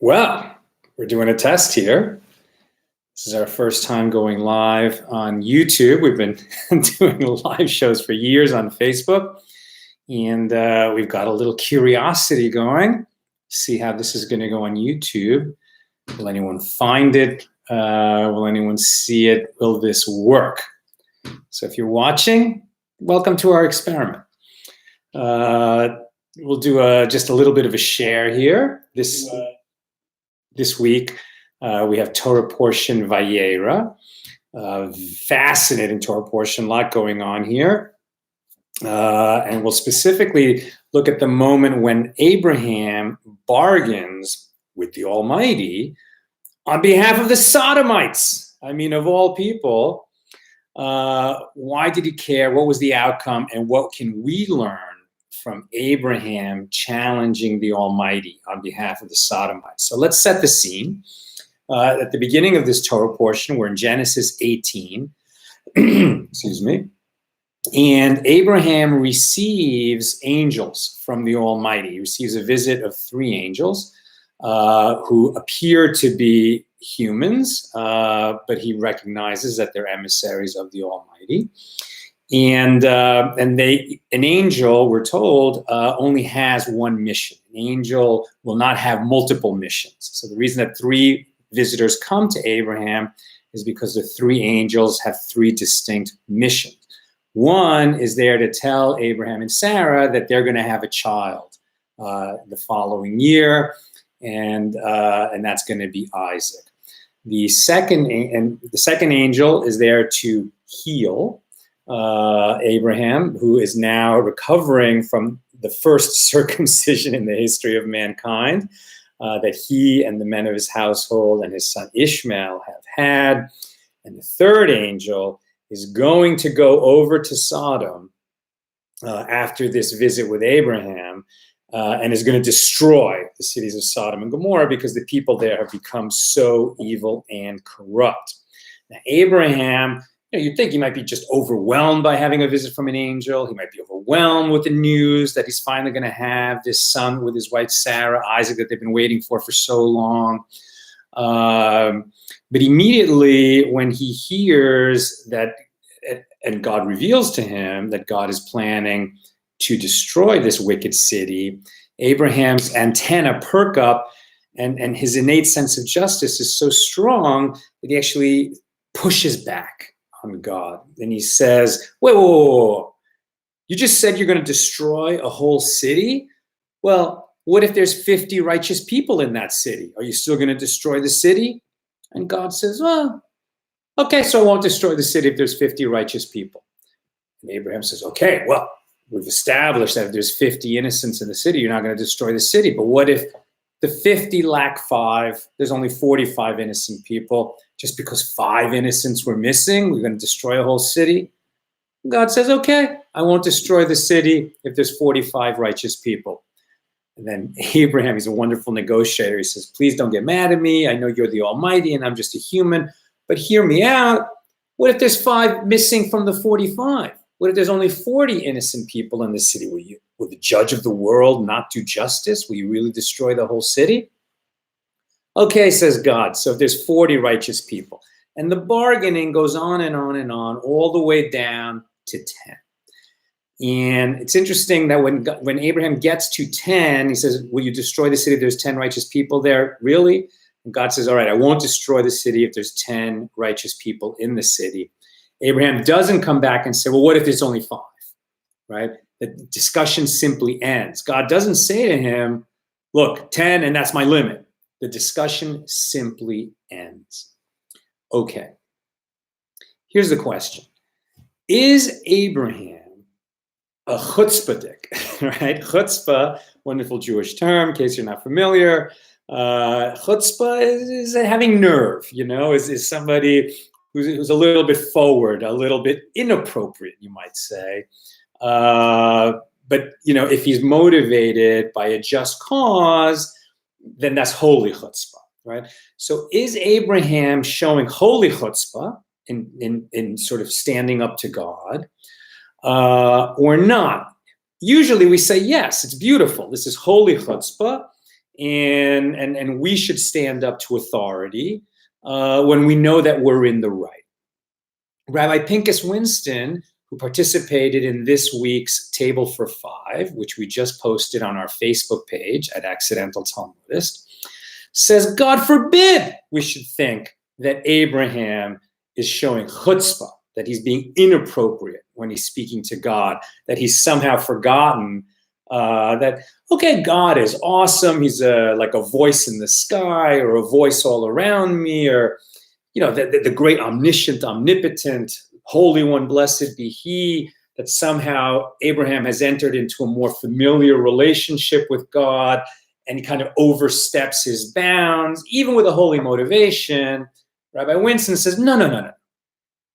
Well, we're doing a test here. This is our first time going live on YouTube. We've been doing live shows for years on Facebook, and we've got a little curiosity going. See how this is going to go on YouTube. Will anyone find it? Will anyone see it? Will this work? So if you're watching, welcome to our experiment. We'll do just a little bit of a share here. This week, we have Torah portion Vayera. Fascinating Torah portion, a lot going on here. And we'll specifically look at the moment when Abraham bargains with the Almighty on behalf of the Sodomites. I mean, of all people, why did he care? What was the outcome? And what can we learn from Abraham challenging the Almighty on behalf of the Sodomites? So let's set the scene. At the beginning of this Torah portion, we're in Genesis 18. Excuse me. And Abraham receives angels from the Almighty. He receives a visit of three angels who appear to be humans, but he recognizes that they're emissaries of the Almighty. And an angel, we're told, only has one mission. An angel will not have multiple missions. So the reason that three visitors come to Abraham is because the three angels have three distinct missions. One is there to tell Abraham and Sarah that they're going to have a child the following year, and that's going to be Isaac. The second angel is there to heal Abraham, who is now recovering from the first circumcision in the history of mankind that he and the men of his household and his son Ishmael have had. And the third angel is going to go over to Sodom after this visit with Abraham and is going to destroy the cities of Sodom and Gomorrah because the people there have become so evil and corrupt. Now, Abraham, you'd think he might be just overwhelmed by having a visit from an angel. He might be overwhelmed with the news that he's finally going to have this son with his wife Sarah, Isaac, that they've been waiting for so long. But immediately when he hears that, and God reveals to him that God is planning to destroy this wicked city, Abraham's antenna perk up, and his innate sense of justice is so strong that he actually pushes back on God. And he says, whoa. You just said you're going to destroy a whole city? Well, what if there's 50 righteous people in that city? Are you still going to destroy the city? And God says, well, okay, so I won't destroy the city if there's 50 righteous people. And Abraham says, okay, well, we've established that if there's 50 innocents in the city, you're not going to destroy the city. But what if the 50 lack 5, there's only 45 innocent people? Just because 5 innocents were missing, we're going to destroy a whole city? God says, okay, I won't destroy the city if there's 45 righteous people. And then Abraham, he's a wonderful negotiator. He says, please don't get mad at me. I know you're the Almighty and I'm just a human, but hear me out. What if there's 5 missing from the 45? What if there's only 40 innocent people in the city? Will the judge of the world not do justice? Will you really destroy the whole city? Okay, says God, so if there's 40 righteous people. And the bargaining goes on and on and on, all the way down to 10. And it's interesting that when Abraham gets to 10, he says, will you destroy the city if there's 10 righteous people there? Really? And God says, all right, I won't destroy the city if there's 10 righteous people in the city. Abraham doesn't come back and say, well, what if there's only 5, right? The discussion simply ends. God doesn't say to him, look, 10 and that's my limit. The discussion simply ends. Okay. Here's the question. Is Abraham a chutzpahdik, right? Chutzpah, wonderful Jewish term, in case you're not familiar. Chutzpah is having nerve, is somebody who's a little bit forward, a little bit inappropriate, you might say. But, if he's motivated by a just cause, then that's holy chutzpah, right? So is Abraham showing holy chutzpah in sort of standing up to God or not? Usually we say, yes, it's beautiful. This is holy chutzpah. and we should stand up to authority when we know that we're in the right. Rabbi Pincus Winston, who participated in this week's Table for Five, which we just posted on our Facebook page at Accidental Talmudist, says, God forbid we should think that Abraham is showing chutzpah, that he's being inappropriate when he's speaking to God, that he's somehow forgotten that, okay, God is awesome. He's like a voice in the sky or a voice all around me, or, the great omniscient, omnipotent, Holy One, blessed be he, that somehow Abraham has entered into a more familiar relationship with God and he kind of oversteps his bounds, even with a holy motivation. Rabbi Winston says, no.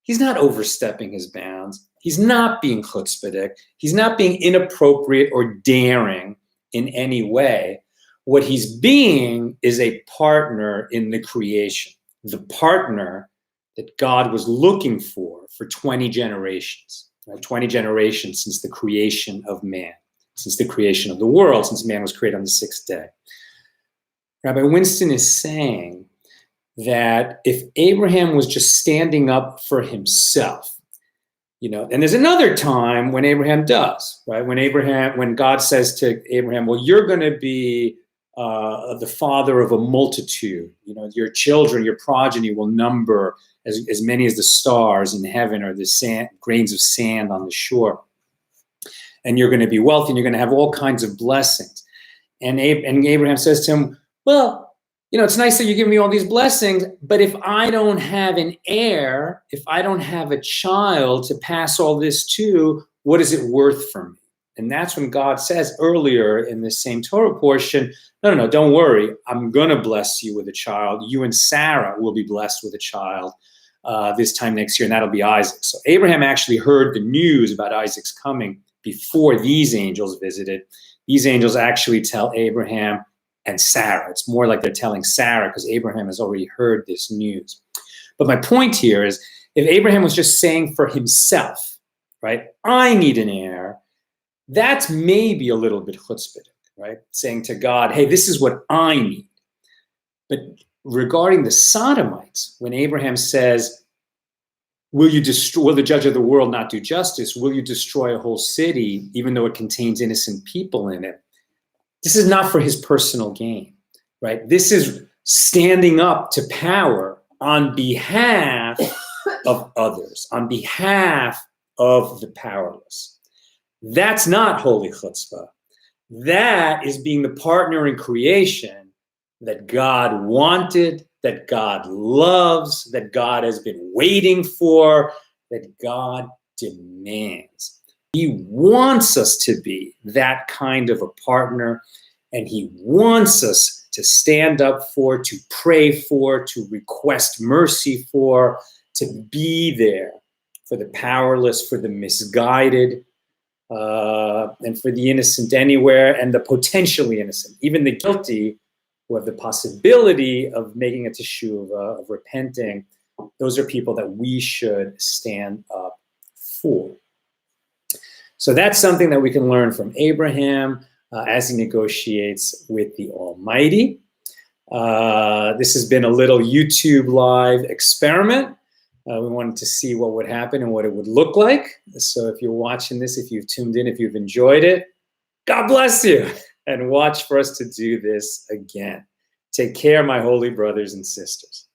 He's not overstepping his bounds. He's not being chutzpahdik. He's not being inappropriate or daring in any way. What he's being is a partner in the creation, the partner that God was looking for 20 generations, right? 20 generations since the creation of man, since the creation of the world, since man was created on the sixth day. Rabbi Winston is saying that if Abraham was just standing up for himself, and there's another time when Abraham does, right? When God says to Abraham, well, you're going to be the father of a multitude, your children, your progeny will number as many as the stars in heaven or the grains of sand on the shore. And you're going to be wealthy and you're going to have all kinds of blessings. And Abraham says to him, well, it's nice that you give me all these blessings, but if I don't have an heir, if I don't have a child to pass all this to, what is it worth for me? And that's when God says earlier in this same Torah portion, no, don't worry. I'm going to bless you with a child. You and Sarah will be blessed with a child this time next year, and that'll be Isaac. So Abraham actually heard the news about Isaac's coming before these angels visited. These angels actually tell Abraham and Sarah. It's more like they're telling Sarah because Abraham has already heard this news. But my point here is, if Abraham was just saying for himself, right, I need an heir, that's maybe a little bit chutzpah, right? Saying to God, hey, this is what I need. But regarding the Sodomites, when Abraham says, will the judge of the world not do justice? Will you destroy a whole city, even though it contains innocent people in it? This is not for his personal gain, right? This is standing up to power on behalf of others, on behalf of the powerless. That's not holy chutzpah. That is being the partner in creation that God wanted, that God loves, that God has been waiting for, that God demands. He wants us to be that kind of a partner, and he wants us to stand up for, to pray for, to request mercy for, to be there for the powerless, for the misguided, and for the innocent anywhere, and the potentially innocent, even the guilty who have the possibility of making a teshuvah, of repenting. Those are people that we should stand up for. So that's something that we can learn from Abraham as he negotiates with the Almighty. This has been a little YouTube live experiment. We wanted to see what would happen and what it would look like. So if you're watching this, if you've tuned in, if you've enjoyed it, God bless you, and watch for us to do this again. Take care, my holy brothers and sisters.